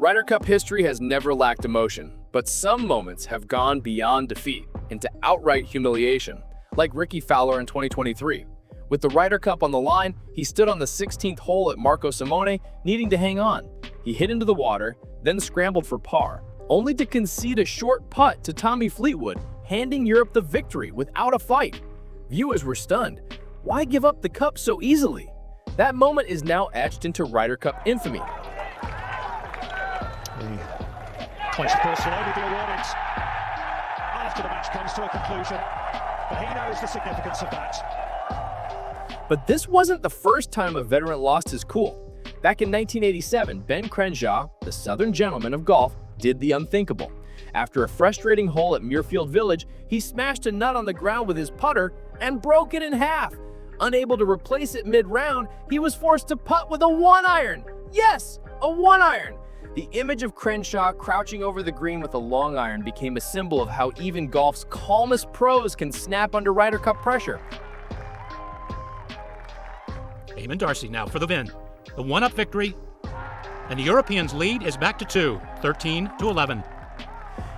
Ryder Cup history has never lacked emotion, but some moments have gone beyond defeat into outright humiliation, like Ricky Fowler in 2023. With the Ryder Cup on the line, he stood on the 16th hole at Marco Simone, needing to hang on. He hit into the water, then scrambled for par, only to concede a short putt to Tommy Fleetwood, handing Europe the victory without a fight. Viewers were stunned. Why give up the cup so easily? That moment is now etched into Ryder Cup infamy. Twice of course loaded the awardings after the match comes to a conclusion, but he knows the significance of that. But this wasn't the first time a veteran lost his cool. Back in 1987, Ben Crenshaw, the Southern gentleman of golf, did the unthinkable. After a frustrating hole at Muirfield Village, he smashed a nut on the ground with his putter and broke it in half. Unable to replace it mid-round, he was forced to putt with a 1-iron. Yes, a 1-iron. The image of Crenshaw crouching over the green with a long iron became a symbol of how even golf's calmest pros can snap under Ryder Cup pressure. Eamon Darcy now for the win. The one-up victory, and the Europeans' lead is back to 2, 13-11.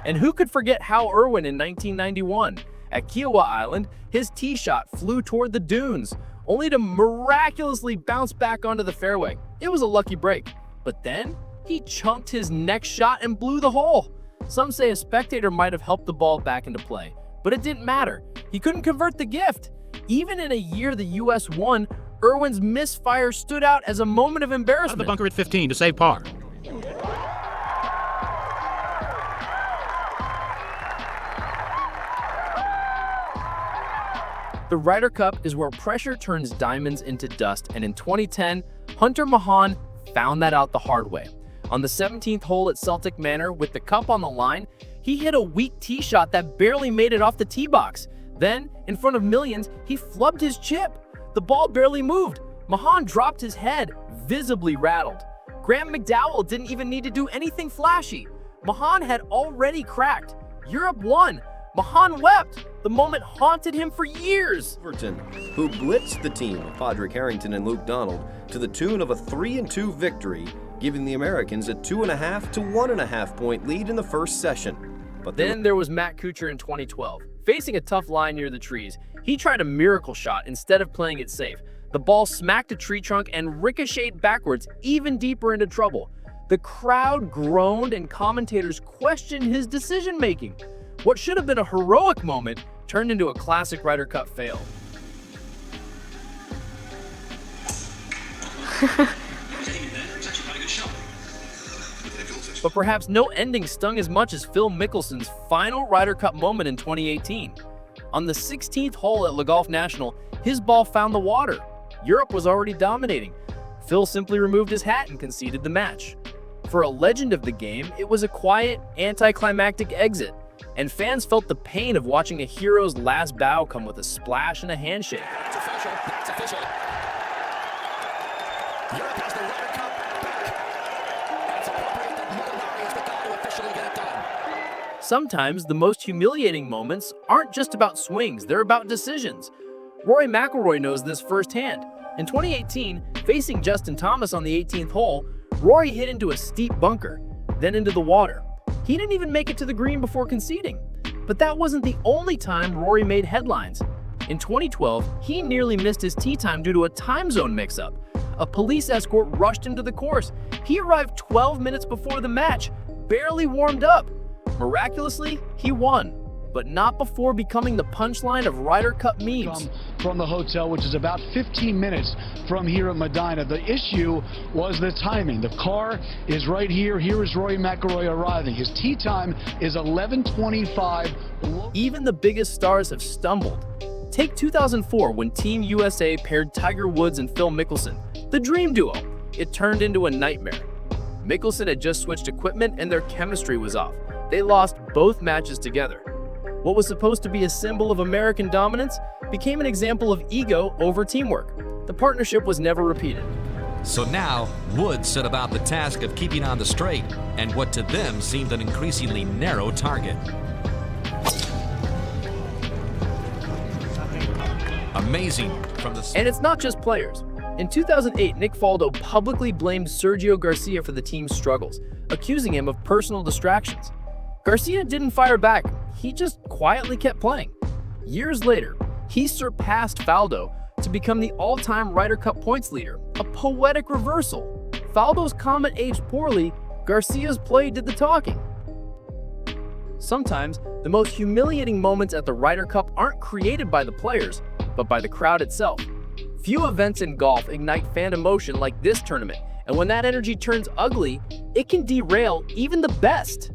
And who could forget Hal Irwin in 1991? At Kiowa Island, his tee shot flew toward the dunes, only to miraculously bounce back onto the fairway. It was a lucky break. But then, he chunked his next shot and blew the hole. Some say a spectator might have helped the ball back into play, but it didn't matter. He couldn't convert the gift. Even in a year the U.S. won, Irwin's misfire stood out as a moment of embarrassment. Out of the bunker at 15 to save par. The Ryder Cup is where pressure turns diamonds into dust, and in 2010, Hunter Mahan found that out the hard way. On the 17th hole at Celtic Manor, with the cup on the line, he hit a weak tee shot that barely made it off the tee box. Then, in front of millions, he flubbed his chip. The ball barely moved. Mahan dropped his head, visibly rattled. Graham McDowell didn't even need to do anything flashy. Mahan had already cracked. Europe won. Mahan wept. The moment haunted him for years. Everton, who blitzed the team of Padraig Harrington and Luke Donald to the tune of a 3-2 victory, giving the Americans a 2.5 to 1.5 point lead in the first session. But then there was Matt Kuchar in 2012. Facing a tough line near the trees, he tried a miracle shot instead of playing it safe. The ball smacked a tree trunk and ricocheted backwards, even deeper into trouble. The crowd groaned and commentators questioned his decision-making. What should have been a heroic moment turned into a classic Ryder Cup fail. But perhaps no ending stung as much as Phil Mickelson's final Ryder Cup moment in 2018. On the 16th hole at Le Golf National, his ball found the water. Europe was already dominating. Phil simply removed his hat and conceded the match. For a legend of the game, it was a quiet, anticlimactic exit, and fans felt the pain of watching a hero's last bow come with a splash and a handshake. It's official. It's official. Europe has the Ryder Cup back. And it's appropriate that Molinari is the guy to officially get it done. Sometimes the most humiliating moments aren't just about swings, they're about decisions. Rory McIlroy knows this firsthand. In 2018, facing Justin Thomas on the 18th hole, Rory hit into a steep bunker, then into the water. He didn't even make it to the green before conceding. But that wasn't the only time Rory made headlines. In 2012, he nearly missed his tee time due to a time zone mix-up. A police escort rushed him to the course. He arrived 12 minutes before the match, barely warmed up. Miraculously, he won, but not before becoming the punchline of Ryder Cup memes. From the hotel, which is about 15 minutes from here at Medina. The issue was the timing. The car is right here. Here is Rory McIlroy arriving. His tee time is 11:25. Even the biggest stars have stumbled. Take 2004 when Team USA paired Tiger Woods and Phil Mickelson, the dream duo. It turned into a nightmare. Mickelson had just switched equipment and their chemistry was off. They lost both matches together. What was supposed to be a symbol of American dominance became an example of ego over teamwork. The partnership was never repeated. So now, Woods set about the task of keeping on the straight and what to them seemed an increasingly narrow target. Amazing from the... And it's not just players. In 2008, Nick Faldo publicly blamed Sergio Garcia for the team's struggles. accusing him of personal distractions. Garcia didn't fire back, he just quietly kept playing. Years later, he surpassed Faldo to become the all-time Ryder Cup points leader, a poetic reversal. Faldo's comet aged poorly, Garcia's play did the talking. Sometimes, the most humiliating moments at the Ryder Cup aren't created by the players, but by the crowd itself. Few events in golf ignite fan emotion like this tournament, and when that energy turns ugly, it can derail even the best.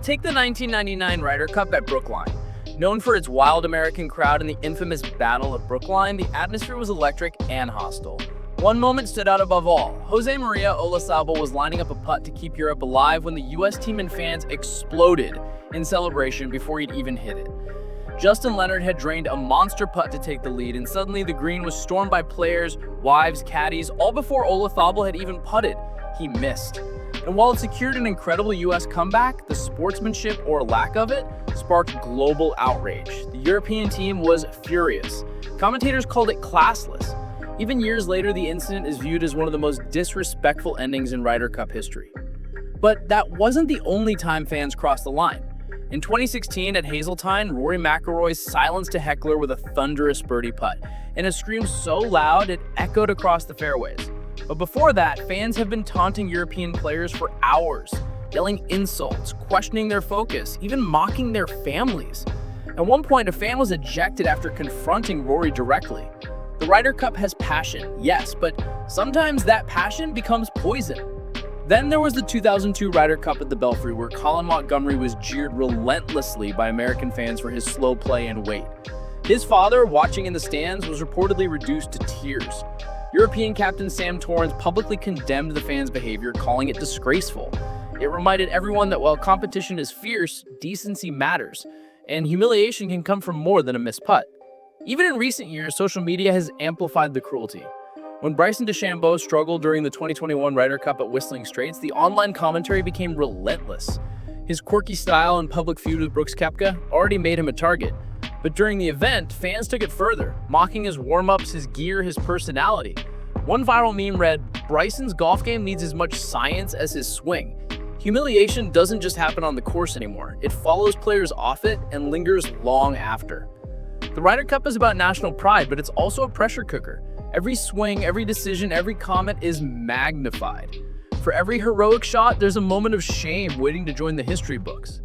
Take the 1999 Ryder Cup at Brookline. Known for its wild American crowd and the infamous Battle of Brookline, the atmosphere was electric and hostile. One moment stood out above all. Jose Maria Olazabal was lining up a putt to keep Europe alive when the US team and fans exploded in celebration before he'd even hit it. Justin Leonard had drained a monster putt to take the lead, and suddenly the green was stormed by players, wives, caddies, all before Olazabal had even putted. He missed. And while it secured an incredible US comeback, the sportsmanship, or lack of it, sparked global outrage. The European team was furious. Commentators called it classless. Even years later, the incident is viewed as one of the most disrespectful endings in Ryder Cup history. But that wasn't the only time fans crossed the line. In 2016 at Hazeltine, Rory McIlroy silenced a heckler with a thunderous birdie putt, and a scream so loud it echoed across the fairways. But before that, fans have been taunting European players for hours, yelling insults, questioning their focus, even mocking their families. At one point, a fan was ejected after confronting Rory directly. The Ryder Cup has passion, yes, but sometimes that passion becomes poison. Then there was the 2002 Ryder Cup at the Belfry, where Colin Montgomerie was jeered relentlessly by American fans for his slow play and weight. His father, watching in the stands, was reportedly reduced to tears. European captain Sam Torrance publicly condemned the fans' behavior, calling it disgraceful. It reminded everyone that while competition is fierce, decency matters, and humiliation can come from more than a missed putt. Even in recent years, social media has amplified the cruelty. When Bryson DeChambeau struggled during the 2021 Ryder Cup at Whistling Straits, the online commentary became relentless. His quirky style and public feud with Brooks Koepka already made him a target. But during the event, fans took it further, mocking his warm-ups, his gear, his personality. One viral meme read, "Bryson's golf game needs as much science as his swing." Humiliation doesn't just happen on the course anymore. It follows players off it and lingers long after. The Ryder Cup is about national pride, but it's also a pressure cooker. Every swing, every decision, every comment is magnified. For every heroic shot, there's a moment of shame waiting to join the history books.